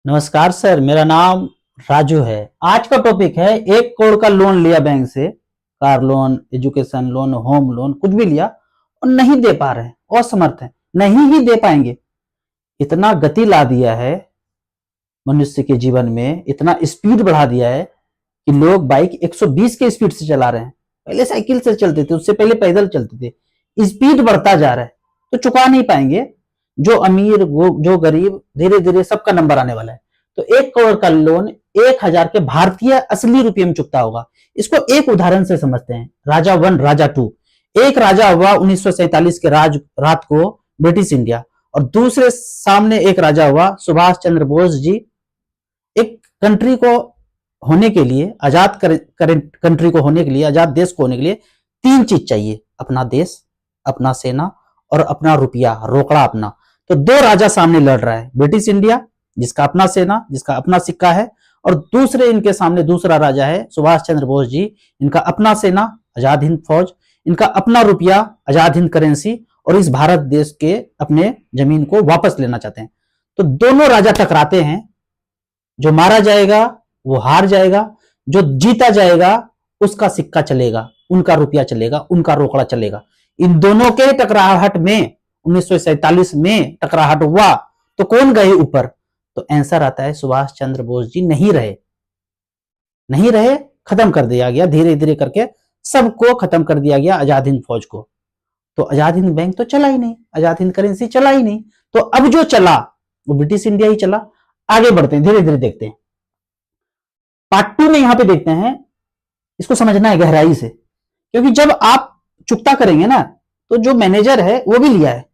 नमस्कार सर, मेरा नाम राजू है। आज का टॉपिक है 1 करोड़ का लोन लिया बैंक से, car loan, education loan, home loan, कुछ भी लिया और नहीं दे पा रहे हैं, असमर्थ हैं, नहीं ही दे पाएंगे। इतना गति ला दिया है मनुष्य के जीवन में, इतना स्पीड बढ़ा दिया है कि लोग बाइक 120 के स्पीड से चला रहे हैं। पहले साइकिल से चलते थे, उससे पहले पैदल चलते थे। स्पीड बढ़ता जा रहा है तो चुका नहीं पाएंगे। जो अमीर वो जो गरीब, धीरे धीरे सबका नंबर आने वाला है। तो 1 करोड़ का लोन 1000 के भारतीय असली रुपये में चुकता होगा। इसको एक उदाहरण से समझते हैं। राजा वन, राजा टू। एक राजा हुआ 1947 के रात को ब्रिटिश इंडिया, और दूसरे सामने एक राजा हुआ सुभाष चंद्र बोस जी। एक कंट्री को होने के लिए, आजाद कंट्री को होने के लिए, आजाद देश को होने के लिए 3 चीज चाहिए: अपना देश, अपना सेना और अपना रुपया, रोकड़ा अपना। तो 2 राजा सामने लड़ रहा है, ब्रिटिश इंडिया जिसका अपना सेना, जिसका अपना सिक्का है, और दूसरे इनके सामने दूसरा राजा है सुभाष चंद्र बोस जी। इनका अपना सेना, आजाद हिंद फौज, इनका अपना रुपया, आजाद हिंद करेंसी, और इस भारत देश के अपने जमीन को वापस लेना चाहते हैं। तो दोनों राजा टकराते हैं। जो मारा जाएगा वो हार जाएगा, जो जीता जाएगा उसका सिक्का चलेगा, उनका रुपया चलेगा, उनका रोकड़ा चलेगा। इन दोनों के टकराहट में 1947 में टकराहट हुआ तो कौन गए ऊपर? तो आंसर आता है सुभाष चंद्र बोस जी नहीं रहे। नहीं रहे, खत्म कर दिया गया, धीरे धीरे करके सबको खत्म कर दिया गया, आजाद हिंद फौज को। तो आजाद हिंद बैंक तो चला ही नहीं, आजाद हिंद करेंसी चला ही नहीं। तो अब जो चला वो ब्रिटिश इंडिया ही चला। आगे बढ़ते हैं, धीरे धीरे देखते हैं। पार्ट 2 में यहां पे देखते हैं। इसको समझना है गहराई से, क्योंकि जब आप चुकता करेंगे ना, तो जो मैनेजर है वो भी लिया है,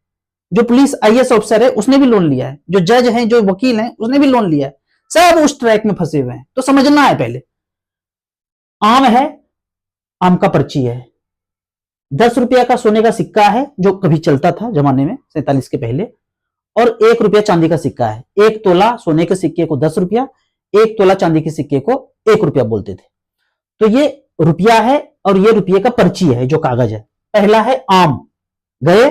जो पुलिस आईएएस ऑफिसर है उसने भी लोन लिया है, जो जज है, जो वकील है उसने भी लोन लिया है। सब उस ट्रैक में फंसे हुए हैं। तो समझना है पहले। आम है, आम का पर्ची है, 10 रुपया का सोने का सिक्का है जो कभी चलता था जमाने में 47 के पहले, और 1 रुपया चांदी का सिक्का है। 1 तोला सोने के सिक्के को 10 रुपया, 1 तोला चांदी के सिक्के को 1 रुपया बोलते थे। तो ये रुपया है और ये रुपये का पर्ची है जो कागज है। पहला है आम। गए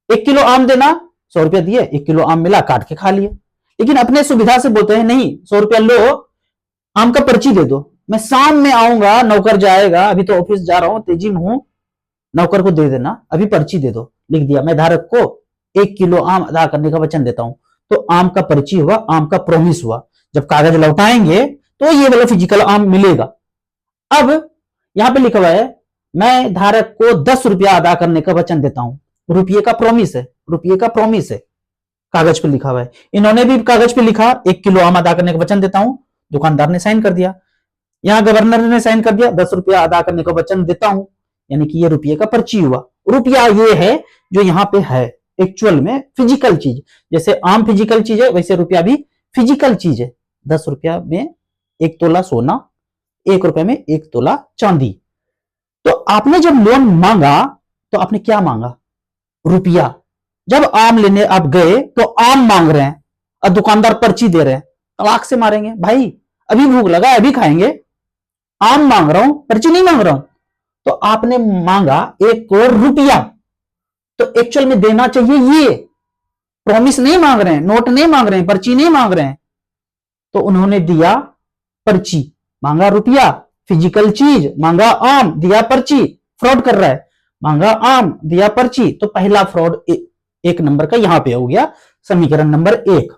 1 किलो आम देना, 100 रुपया दिए, 1 किलो आम मिला, काट के खा लिए। लेकिन अपने सुविधा से बोलते हैं नहीं, 100 रुपया लो, आम का पर्ची दे दो, मैं शाम में आऊंगा, नौकर जाएगा, अभी तो ऑफिस जा रहा हूं, तेजी में हूं, नौकर को दे देना, अभी पर्ची दे दो। लिख दिया, मैं धारक को 1 किलो आम अदा करने का वचन देता हूं। तो आम का पर्ची हुआ, आम का प्रोमिस हुआ। जब कागज लौटाएंगे तो ये वाला फिजिकल आम मिलेगा। अब यहां पे लिखा हुआ है, मैं धारक को 10 रुपया अदा करने का वचन देता हूं। रुपये का प्रॉमिस है, रुपये का प्रॉमिस है, कागज पे लिखा हुआ है। इन्होंने भी कागज पे लिखा 1 किलो आम अदा करने का वचन देता हूं। दुकानदार ने साइन कर दिया, यहां गवर्नर ने साइन कर दिया, 10 रुपया अदा करने का वचन देता हूं, यानी कि ये रुपये का पर्ची हुआ। रुपया ये है जो यहां पे है एक्चुअल में, फिजिकल चीज। जैसे आम फिजिकल चीज है, वैसे रुपया भी फिजिकल चीज है। 10 रुपया में 1 तोला सोना, 1 रुपए में 1 तोला चांदी। तो आपने जब लोन मांगा तो आपने क्या मांगा? रुपया। जब आम लेने आप गए तो आम मांग रहे हैं और दुकानदार पर्ची दे रहे हैं, तलाक से मारेंगे भाई, अभी भूख लगा अभी खाएंगे, आम मांग रहा हूं, पर्ची नहीं मांग रहा हूं। तो आपने मांगा 1 करोड़ रुपया। तो एक्चुअल में देना चाहिए ये, प्रॉमिस नहीं मांग रहे हैं, नोट नहीं मांग रहे हैं, पर्ची नहीं मांग रहे हैं। तो उन्होंने दिया पर्ची, मांगा रुपया, फिजिकल चीज, मांगा आम, दिया पर्ची। फ्रॉड कर रहा है, मांगा आम, दिया पर्ची। तो पहला फ्रॉड 1 नंबर का यहां पे हो गया, समीकरण नंबर 1।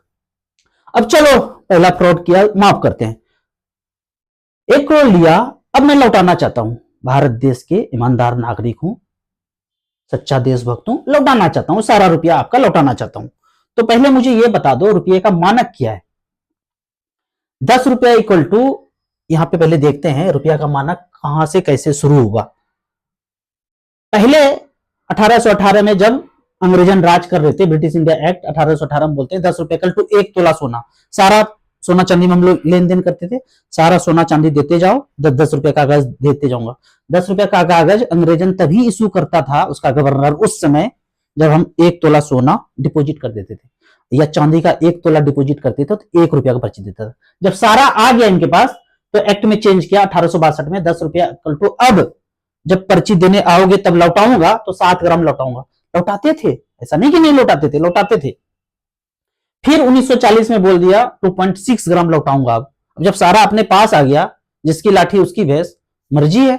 अब चलो पहला फ्रॉड किया, माफ करते हैं। 1 करोड़ लिया, अब मैं लौटाना चाहता हूं, भारत देश के ईमानदार नागरिक हूं, सच्चा देशभक्त हूं, लौटाना चाहता हूं, सारा रुपया आपका लौटाना चाहता हूं। तो पहले मुझे यह बता दो रुपये का मानक क्या है। 10 रुपया इक्वल टू, यहां पे पहले देखते हैं रुपया का मानक कहां से कैसे शुरू हुआ। पहले 1818 में जब अंग्रेजन राज कर रहे थे, ब्रिटिश इंडिया एक्ट 1818 में बोलते हैं 10 रुपए इक्वल टू 1 तोला सोना। सारा सोना चांदी में हम लोग लेन देन करते थे, सारा सोना चांदी देते जाओ, 10-10 रुपए का कागज देते जाऊंगा। 10 रुपए का कागज अंग्रेजन तभी इशू करता था, उसका गवर्नर, उस समय जब हम 1 तोला सोना डिपोजिट कर देते थे या चांदी का 1 तोला डिपोजिट करते थे तो 1 रुपया का पर्ची देता था। जब सारा आ गया इनके पास तो एक्ट में चेंज किया 1862 में, 10 रुपया इक्वल टू, अब जब पर्ची देने आओगे तब लौटाऊंगा तो 7 ग्राम लौटाऊंगा। लौटाते थे, ऐसा नहीं कि नहीं लौटाते थे, लौटाते थे। फिर 1940 में बोल दिया 2.6 ग्राम लौटाऊंगा। अब जब सारा अपने पास आ गया, जिसकी लाठी उसकी भैंस, मर्जी है,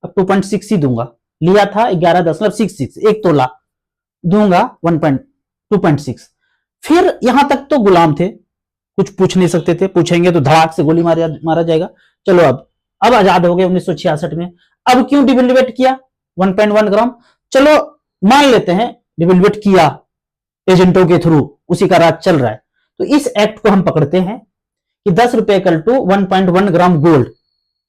अब 2.6 ही दूंगा। लिया था 11.66, एक तोला, दूंगा 2.6। फिर यहां तक तो गुलाम थे, कुछ पूछ नहीं सकते थे, पूछेंगे तो धड़ाक से गोली मारा जाएगा। चलो अब आजाद हो गए 1966 में। अब क्यों डिवेल्युएट किया 1.1 ग्राम? चलो मान लेते हैं डिवेल्युएट किया एजेंटों के थ्रू, उसी का राज चल रहा है। तो इस एक्ट को हम पकड़ते हैं कि 10 रुपए इक्वल टू 1.1 ग्राम गोल्ड,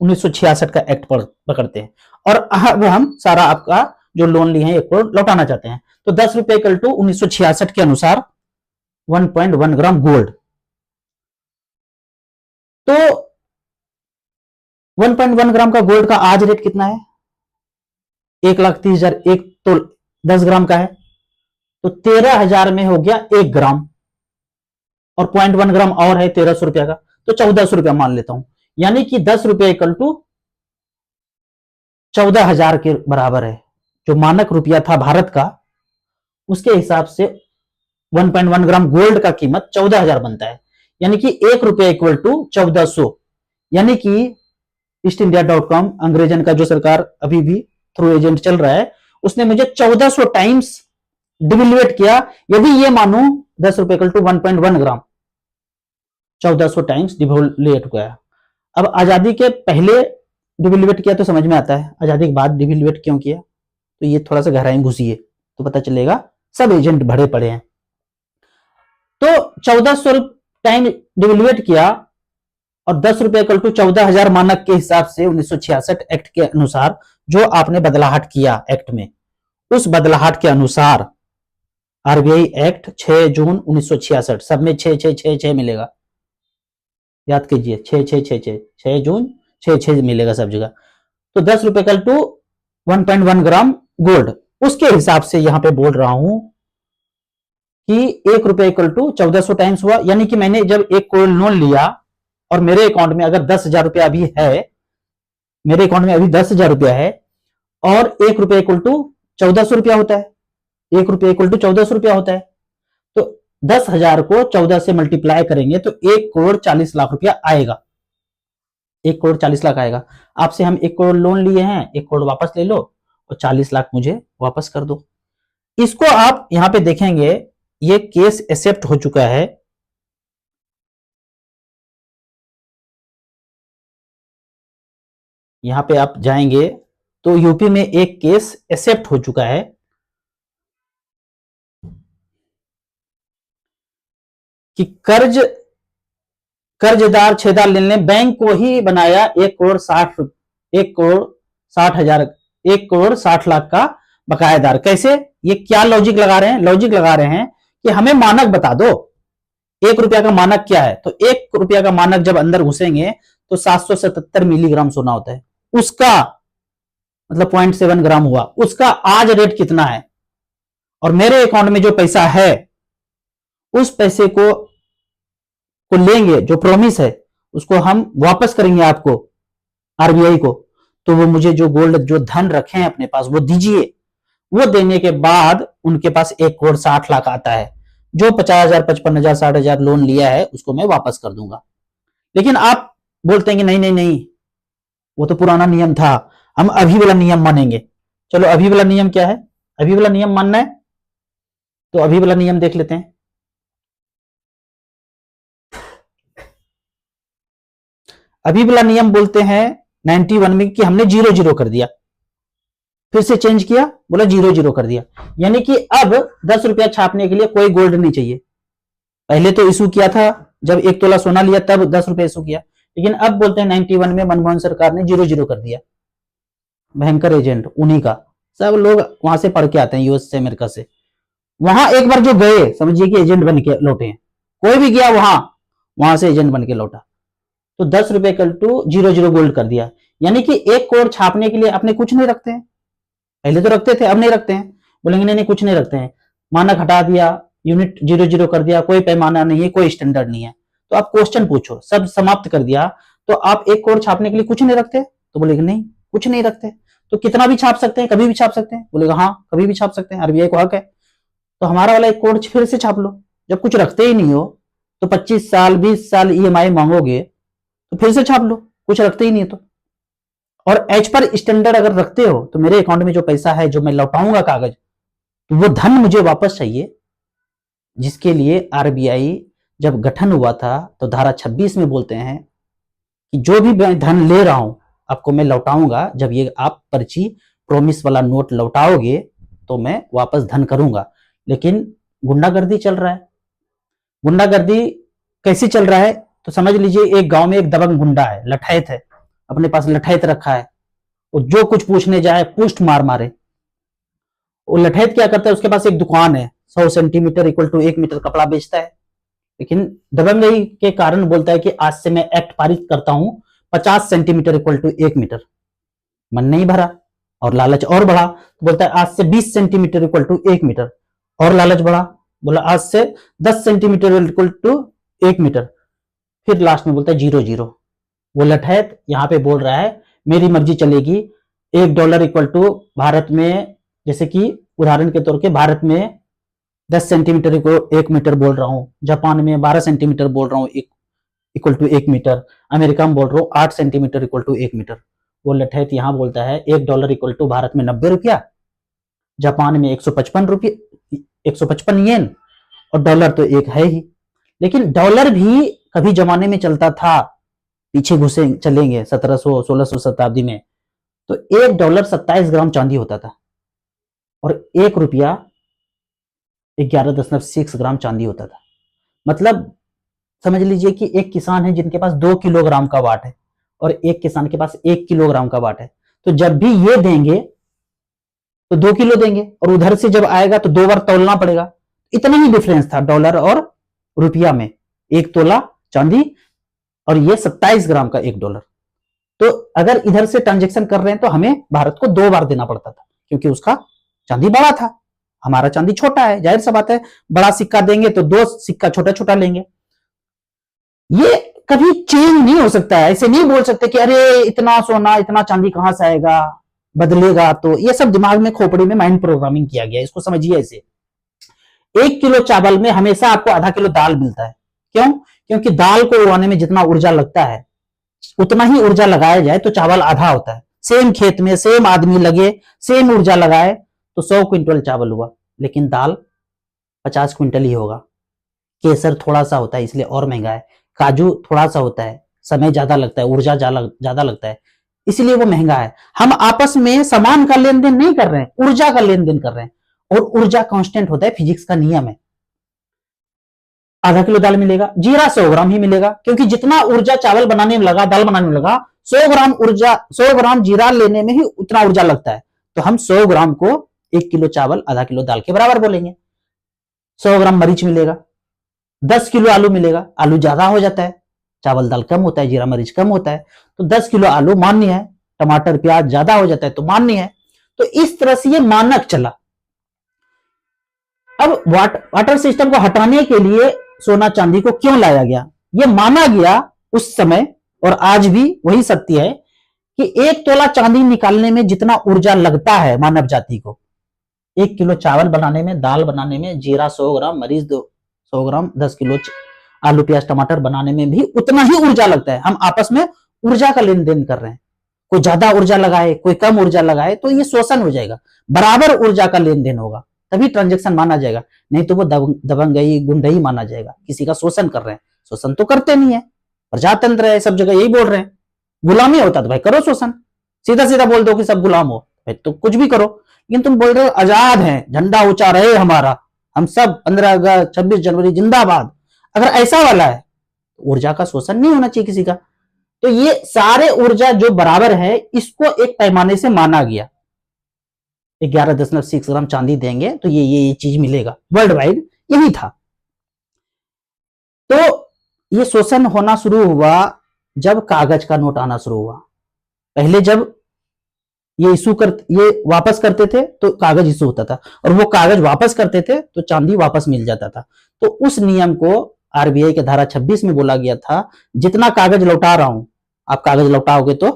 1966 का एक्ट पकड़ते हैं। और अब हम सारा आपका जो लोन लिए हैं 1 करोड़ लौटाना चाहते हैं। तो 10 रुपए इक्वल टू 1966 के अनुसार 1.1 ग्राम गोल्ड। तो 1.1 ग्राम का गोल्ड का आज रेट कितना है? 1,30,000। एक तो 10 ग्राम का है, तो 13,000 में हो गया 1 ग्राम, और 0.1 ग्राम और है 1,300 रुपया का, तो 1,400 रुपया मान लेता हूं। यानी कि 10 रुपये इक्वल टू 14,000 के बराबर है। जो मानक रुपया था भारत का, उसके हिसाब से 1.1 ग्राम गोल्ड का कीमत 14,000 बनता है। यानी कि 1 रुपया इक्वल टू 1,400। यानी कि eastindia.com, अंग्रेजन का जो सरकार अभी भी थ्रू एजेंट चल रहा है, उसने मुझे 1,400 टाइम्स डिवेल्युएट किया। यदि ये मानू 10 रुपए इक्वल टू 1.1 ग्राम, 1,400 टाइम्स डिवेल्युएट किया। अब आजादी के पहले डिवेल्युएट किया तो समझ में आता है, आजादी के बाद डिवेल्युएट क्यों किया, तो ये थोड़ा सा गहराई घुसिए तो पता चलेगा। सब एजेंट भरे पड़े हैं। तो 1,400 टाइम डिवेल्युएट किया, और 10 रुपए इक्वल टू 14,000 मानक के हिसाब से 1966 एक्ट के अनुसार जो आपने बदलाहट किया एक्ट में, उस बदलाहट के अनुसार आरबीआई एक्ट 6 जून 1966, सब में 6 मिलेगा, याद कीजिए 6 जून 6 मिलेगा सब जगह। तो 10 रुपए इक्वल टू 1.1 ग्राम गोल्ड, उसके हिसाब से यहां पे बोल रहा हूं कि 1 रुपए इक्वल टू 1,400 टाइम्स हुआ। यानी कि मैंने जब 1 करोड़ लोन लिया और मेरे अकाउंट में अगर 10,000 रुपया अभी है, मेरे अकाउंट में अभी 10,000 रुपया है, और 1 रुपया इक्वल टू 1,400 रुपया होता है, 1 रुपया इक्वल टू 1,400 रुपया होता है। तो 10,000 को 14 से मल्टीप्लाई करेंगे तो 1 करोड़ 40 लाख रुपया आएगा। 1 करोड़ 40 लाख आएगा। आपसे हम 1 करोड़ लोन लिए हैं, 1 करोड़ वापस ले लो और 40 लाख मुझे वापस कर दो। इसको आप यहां पे देखेंगे, ये केस एक्सेप्ट हो चुका है। यहां पे आप जाएंगे तो यूपी में एक केस एक्सेप्ट हो चुका है कि कर्जदार छेदा लेने बैंक को ही बनाया 1 करोड़ 60 लाख का बकायेदार। कैसे? ये क्या लॉजिक लगा रहे हैं? लॉजिक लगा रहे हैं कि हमें मानक बता दो, 1 रुपया का मानक क्या है। तो 1 रुपया का मानक जब अंदर घुसेंगे तो 777 मिलीग्राम सोना होता है, उसका मतलब 0.7 ग्राम हुआ, उसका आज रेट कितना है, और मेरे अकाउंट में जो पैसा है उस पैसे को लेंगे, जो प्रॉमिस है उसको हम वापस करेंगे आपको, आरबीआई को। तो वो मुझे जो गोल्ड, जो धन रखे हैं अपने पास, वो दीजिए। वो देने के बाद उनके पास 1 करोड़ 60 लाख आता है। जो 50,000 55,000 60,000 लोन लिया है उसको मैं वापस कर दूंगा। लेकिन आप बोलते हैं कि नहीं नहीं नहीं, वो तो पुराना नियम था, हम अभी वाला नियम मानेंगे। चलो अभी वाला नियम क्या है? अभी वाला नियम मानना है तो अभी वाला नियम देख लेते हैं। अभी वाला नियम बोलते हैं 91 में कि हमने 0 कर दिया, फिर से चेंज किया, बोला 0 कर दिया। यानी कि अब 10 रुपया छापने के लिए कोई गोल्ड नहीं चाहिए। पहले तो इशू किया था जब 1 तोला सोना लिया तब 10 रुपया इशू किया, लेकिन अब बोलते हैं 91 में मनमोहन सरकार ने 0 कर दिया। भयंकर एजेंट उन्हीं का, सब लोग वहां से पढ़ के आते हैं, यूएस से, अमेरिका से। वहां एक बार जो गए समझिए कि एजेंट बन के लौटे हैं। कोई भी गया वहां से एजेंट बन के लौटा। तो 10 रुपए इक्वल टू 0 गोल्ड कर दिया। यानी कि 1 करोड़ छापने के लिए अपने कुछ नहीं रखते हैं, पहले तो रखते थे अब नहीं रखते हैं। बोलेंगे नहीं नहीं कुछ नहीं रखते हैं, मानक हटा दिया, यूनिट 0 कर दिया, कोई पैमाना नहीं है, कोई स्टैंडर्ड नहीं है। तो आप क्वेश्चन पूछो, सब समाप्त कर दिया, तो आप 1 करोड़ छापने के लिए कुछ नहीं रखते? तो बोलेंगे नहीं कुछ नहीं रखते। तो कितना भी छाप सकते हैं, कभी भी छाप सकते हैं? बोलेगा हाँ कभी भी छाप सकते हैं, आरबीआई को हक है। तो हमारा वाला 1 करोड़ फिर से छाप लो, जब कुछ रखते ही नहीं हो तो 25 साल 20 साल ईएमआई मांगोगे तो फिर से छाप लो, कुछ रखते ही नहीं तो। और एज पर स्टैंडर्ड अगर रखते हो तो मेरे अकाउंट में जो पैसा है जो मैं लौटाऊंगा कागज, तो वो धन मुझे वापस चाहिए, जिसके लिए आरबीआई जब गठन हुआ था तो धारा 26 में बोलते हैं कि जो भी मैं धन ले रहा हूं आपको मैं लौटाऊंगा, जब ये आप पर्ची प्रोमिस वाला नोट लौटाओगे तो मैं वापस धन करूंगा। लेकिन गुंडागर्दी चल रहा है। गुंडागर्दी कैसे चल रहा है तो समझ लीजिए, एक गांव में एक दबंग गुंडा है, लठैत है, अपने पास लठैत रखा है, और जो कुछ पूछने जाए पुष्ट मार मारे। वो लठैत क्या करता है, उसके पास एक दुकान है, 100 सेंटीमीटर इक्वल टू 1 मीटर कपड़ा बेचता है। लेकिन दबंगई के कारण बोलता है कि आज से मैं एक्ट पारित करता हूं 50 सेंटीमीटर इक्वल टू 1 मीटर। मन नहीं भरा और लालच और बढ़ा, तो बोलता है आज से 20 सेंटीमीटर इक्वल टू 1 मीटर, और लालच बढ़ा, बोला आज से 10 सेंटीमीटर इक्वल टू 1 मीटर, फिर लास्ट में बोलता है 0 0। वो लठैत यहां पे बोल रहा है मेरी मर्जी चलेगी, $1 इक्वल टू भारत में, जैसे कि उदाहरण के तौर पे भारत में 10 सेंटीमीटर को 1 मीटर बोल रहा हूं, जापान में 12 सेंटीमीटर बोल रहा हूं इक्वल टू 1 मीटर, अमेरिका में बोल रहा हूं 8 सेंटीमीटर इक्वल टू 1 मीटर। वो लठैत यहां बोलता है $1 इक्वल टू भारत में 90 रुपया, जापान में 155 रुपये, 155 येन, और डॉलर तो एक है ही। लेकिन डॉलर भी कभी जमाने में चलता था, पीछे घुसे चलेंगे 1700-1600 शताब्दी में, तो $1 27 ग्राम चांदी होता था, और ₹1 11.6 ग्राम चांदी होता था। मतलब समझ लीजिए कि एक किसान है जिनके पास 2 किलोग्राम का वाट है, और एक किसान के पास 1 किलोग्राम का वाट है, तो जब भी ये देंगे तो 2 किलो देंगे, और उधर से जब आएगा तो 2 बार तौलना पड़ेगा। इतना ही डिफरेंस था डॉलर और रुपया में, 1 तोला चांदी और ये 27 ग्राम का $1। तो अगर इधर से ट्रांजेक्शन कर रहे हैं तो हमें भारत को 2 बार देना पड़ता था, क्योंकि उसका चांदी बड़ा था, हमारा चांदी छोटा है, जाहिर सा बात है बड़ा सिक्का देंगे तो 2 सिक्का छोटा छोटा लेंगे। ये कभी चेंज नहीं हो सकता है, ऐसे नहीं बोल सकते कि अरे इतना सोना इतना चांदी कहां से आएगा, बदलेगा। तो ये सब दिमाग में खोपड़ी में माइंड प्रोग्रामिंग किया गया, इसको समझिए ऐसे। 1 किलो चावल में हमेशा आपको आधा किलो दाल मिलता है, क्यों? क्योंकि दाल को उड़ाने में जितना ऊर्जा लगता है उतना ही ऊर्जा लगाया जाए तो चावल आधा होता है। सेम खेत में सेम आदमी लगे, सेम ऊर्जा लगाए तो 100 क्विंटल चावल हुआ, लेकिन दाल 50 क्विंटल ही होगा। केसर थोड़ा सा होता है इसलिए और महंगा है, काजू थोड़ा सा होता है, समय ज्यादा लगता है, ऊर्जा ज्यादा लगता है, इसलिए वो महंगा है। हम आपस में सामान का लेन देन नहीं कर रहे हैं, ऊर्जा का लेन देन कर रहे हैं, और ऊर्जा कांस्टेंट होता है, फिजिक्स का नियम है। आधा किलो दाल मिलेगा, जीरा 100 ग्राम ही मिलेगा, क्योंकि जितना ऊर्जा चावल बनाने में लगा, दाल बनाने में लगा, 100 ग्राम जीरा लेने में ही उतना ऊर्जा लगता है। तो हम 100 ग्राम को 1 किलो चावल आधा किलो दाल के बराबर बोलेंगे। 100 ग्राम मरीच मिलेगा, 10 किलो आलू मिलेगा, आलू ज्यादा हो जाता है, चावल दाल कम होता है, जीरा मरीच कम होता है, तो 10 किलो आलू मान्य है, टमाटर प्याज ज्यादा हो जाता है तो मान्य है। तो इस तरह से ये मानक चला। अब वाटर सिस्टम को हटाने के लिए सोना चांदी को क्यों लाया गया? ये माना गया उस समय, और आज भी वही सत्य है, कि 1 तोला चांदी निकालने में जितना ऊर्जा लगता है मानव जाति को, 1 किलो चावल बनाने में, दाल बनाने में, जीरा 100 ग्राम, मरीच 100 ग्राम, 10 किलो आलू प्याज टमाटर बनाने में भी उतना ही ऊर्जा लगता है। हम आपस में ऊर्जा का लेन देन कर रहे हैं, कोई ज्यादा ऊर्जा लगाए कोई कम ऊर्जा लगाए तो ये शोषण हो जाएगा। बराबर ऊर्जा का लेन देन होगा तभी ट्रांजेक्शन माना जाएगा, नहीं तो वो दबंगई गुंडई माना जाएगा। किसी का शोषण कर रहे हैं, शोषण तो करते नहीं है, प्रजातंत्र है, सब जगह यही बोल रहे हैं। गुलामी होता तो भाई करो शोषण, सीधा सीधा बोल दो कि सब गुलाम हो, भाई तो कुछ भी करो। लेकिन तुम बोल रहे हो आजाद है, झंडा ऊंचा रहे हमारा, हम सब 15 अगस्त 26 जनवरी जिंदाबाद। अगर ऐसा वाला है तो ऊर्जा का शोषण नहीं होना चाहिए किसी का। तो ये सारे ऊर्जा जो बराबर है इसको एक पैमाने से माना गया, 11.6 ग्राम चांदी देंगे तो ये चीज मिलेगा, वर्ल्ड वाइड यही था। तो ये शोषण होना शुरू हुआ जब कागज का नोट आना शुरू हुआ। पहले जब ये वापस करते थे तो कागज इशू होता था, और वो कागज वापस करते थे तो चांदी वापस मिल जाता था। तो उस नियम को आरबीआई के धारा 26 में बोला गया था, जितना कागज लौटा रहा हूं आप कागज लौटाओगे तो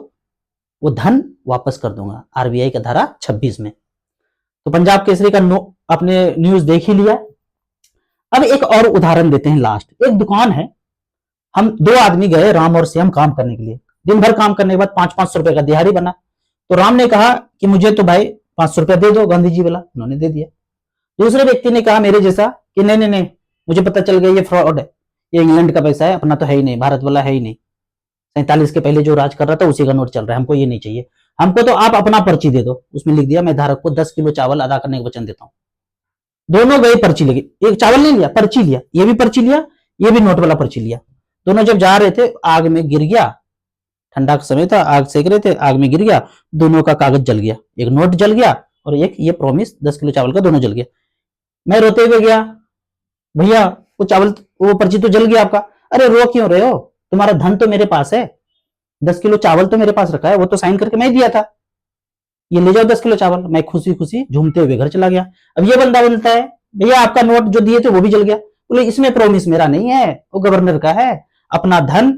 वो धन वापस कर दूंगा, आरबीआई का धारा 26 में। तो पंजाब केसरी का आपने न्यूज देख ही लिया। अब एक और उदाहरण देते हैं लास्ट। एक दुकान है, हम 2 आदमी गए राम और श्याम काम करने के लिए। दिन भर काम करने के बाद 500-500 रुपए का दिहाड़ी बना। तो राम ने कहा कि मुझे तो भाई 500 रुपया दे दो, गांधी जी वाला। उन्होंने दे दिया। दूसरे व्यक्ति ने कहा मेरे जैसा कि नहीं नहीं नहीं, मुझे पता चल गया ये फ्रॉड है, ये इंग्लैंड का पैसा है, अपना तो है ही नहीं, भारत वाला है ही नहीं, 47 के पहले जो राज कर रहा था उसी का नोट चल रहा है, हमको ये नहीं चाहिए, हमको तो आप अपना पर्ची दे दो। उसमें लिख दिया मैं धारक को 10 किलो चावल अदा करने का वचन देता हूं। दोनों गए पर्ची लेके, एक चावल नहीं लिया, पर्ची लिया, ये भी पर्ची लिया, ये भी नोट वाला पर्ची लिया। दोनों जब जा रहे थे आग में गिर गया, ठंडा का समय था, आग सेक रहे थे, आग में गिर गया, दोनों का कागज जल गया, एक नोट जल गया और एक ये प्रॉमिस 10 किलो चावल का, दोनों जल गया। मैं रोते हुए गया, भैया वो चावल, वो पर्ची तो जल गया आपका। अरे रो क्यों रहे हो, तुम्हारा धन तो मेरे पास है, 10 किलो चावल तो मेरे पास रखा है, वो तो साइन करके मैं दिया था, ये ले जाओ 10 किलो चावल। मैं खुशी खुशी झूमते हुए घर चला गया। अब ये बंदा बोलता है भैया आपका नोट जो दिए थे वो भी जल गया। बोले इसमें प्रॉमिस मेरा नहीं है, वो गवर्नर का है, अपना धन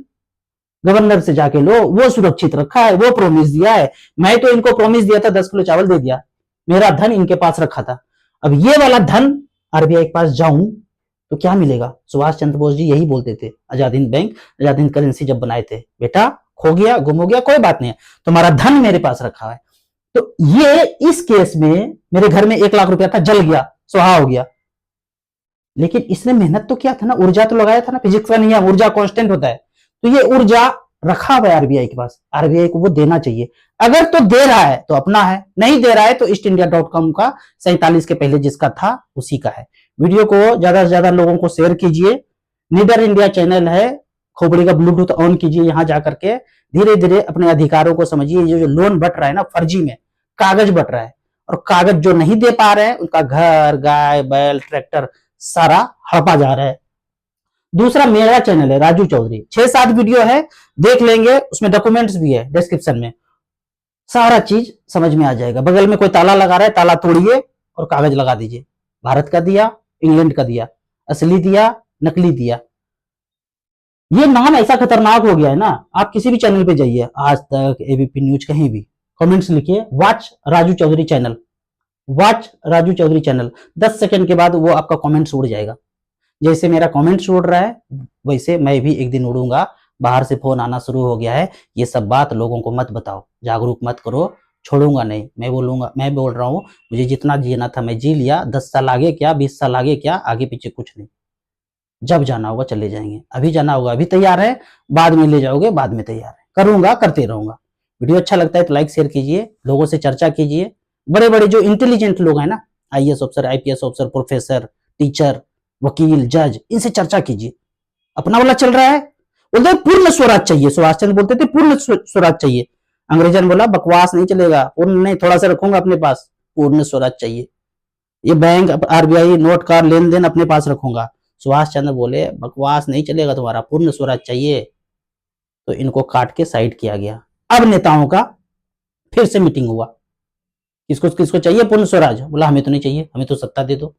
गवर्नर से जाके लो, वो सुरक्षित रखा है, वो प्रॉमिस दिया है, मैं तो इनको प्रॉमिस दिया था 10 किलो चावल दे दिया, मेरा धन इनके पास रखा था। अब ये वाला धन आरबीआई के पास जाऊं तो क्या मिलेगा? सुभाष चंद्र बोस जी यही बोलते थे आजाद हिंद बैंक, आजाद हिंद करेंसी जब बनाए थे, बेटा खो गया गुम हो गया कोई बात नहीं है, तुम्हारा धन मेरे पास रखा है। तो ये इस केस में मेरे घर में 1 लाख रुपया था, जल गया, सुहा हो गया, लेकिन इसने मेहनत तो किया था ना, ऊर्जा तो लगाया था ना, फिजिक्स का नियम ऊर्जा कांस्टेंट होता है, तो ये ऊर्जा रखा हुआ है आरबीआई के पास, आरबीआई को वो देना चाहिए। अगर तो दे रहा है तो अपना है, नहीं दे रहा है तो ईस्टइंडिया.com का 47 के पहले जिसका था उसी का है। वीडियो को ज्यादा से ज्यादा लोगों को शेयर कीजिए। नीडर इंडिया चैनल है, खोपड़ी का ब्लूटूथ ऑन कीजिए, यहां जाकर के धीरे धीरे अपने अधिकारों को समझिए। ये जो लोन बट रहा है ना फर्जी में, कागज बट रहा है, और कागज जो नहीं दे पा रहे हैं उनका घर गाय बैल ट्रैक्टर सारा हड़पा जा रहा है। दूसरा मेरा चैनल है राजू चौधरी, 6-7 वीडियो है, देख लेंगे, उसमें डॉक्यूमेंट्स भी है डिस्क्रिप्शन में, सारा चीज समझ में आ जाएगा। बगल में कोई ताला लगा रहा है, ताला तोड़िए और कागज लगा दीजिए, भारत का दिया, इंग्लैंड का दिया, असली दिया, नकली दिया। ये नाम ऐसा खतरनाक हो गया है ना, आप किसी भी चैनल पे जाइए, आज तक, एबीपी न्यूज, कहीं भी कमेंट्स लिखिए watch Raju Chaudhary channel, watch Raju Chaudhary channel, 10 second के बाद वो आपका कमेंट्स उड़ जाएगा। जैसे मेरा कमेंट्स उड़ रहा है वैसे मैं भी एक दिन उड़ूंगा। बाहर से फोन आना शुरू हो गया है, ये सब बात लोगों को मत बताओ, जागरूक मत करो, छोड़ूंगा नहीं। मैं बोलूंगा, मैं बोल रहा हूँ, मुझे जितना जीना था मैं जी लिया, 10 साल आगे क्या, 20 साल आगे क्या, आगे पीछे कुछ नहीं। जब जाना होगा चले जाएंगे, अभी जाना होगा अभी तैयार है, बाद में ले जाओगे बाद में तैयार है, करूंगा करते रहूंगा। वीडियो अच्छा लगता है तो लाइक शेयर कीजिए, लोगों से चर्चा कीजिए। बड़े बड़े जो इंटेलिजेंट लोग हैं ना, IAS officer, IPS officer, professor, teacher, वकील, जज, इनसे चर्चा कीजिए। अपना वाला चल रहा है, बोलते पूर्ण स्वराज चाहिए, सुभाष चंद्र बोलते थे पूर्ण स्वराज चाहिए। अंग्रेजों ने बोला बकवास नहीं चलेगा, पूर्ण नहीं, थोड़ा सा रखूंगा अपने पास, पूर्ण स्वराज चाहिए। ये बैंक आरबीआई नोट का लेन देन अपने पास रखूंगा। सुभाष चंद्र बोले बकवास नहीं चलेगा तुम्हारा, पूर्ण स्वराज चाहिए। तो इनको काट के साइड किया गया। अब नेताओं का फिर से मीटिंग हुआ, किसको किसको चाहिए पूर्ण स्वराज? बोला हमें तो नहीं चाहिए, हमें तो सत्ता दे दो।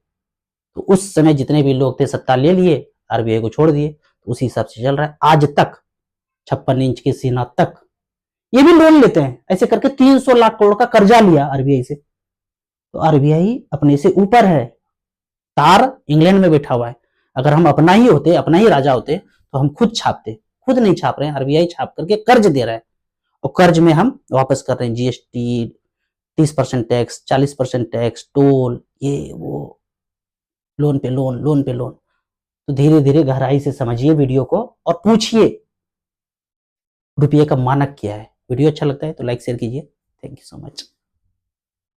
तो उस समय जितने भी लोग थे सत्ता ले लिए, आरबीआई को छोड़ दिए। तो उसी हिसाब से चल रहा है आज तक, 56 इंच की सीना तक। ये भी लोन लेते हैं, ऐसे करके 300 लाख करोड़ का कर्जा लिया आरबीआई से। तो आरबीआई अपने से ऊपर है, तार इंग्लैंड में बैठा हुआ है। अगर हम अपना ही होते, अपना ही राजा होते तो हम खुद छापते, खुद नहीं छाप रहे हैं, आरबीआई छाप करके कर्ज दे रहा है, और कर्ज में हम वापस कर रहे हैं जीएसटी, 30% टैक्स, 40% टैक्स, टोल, ये वो, लोन पे लोन, लोन पे लोन। तो धीरे धीरे गहराई से समझिए वीडियो को और पूछिए रुपये का मानक क्या है। वीडियो अच्छा लगता है तो लाइक शेयर कीजिए। Thank you so much.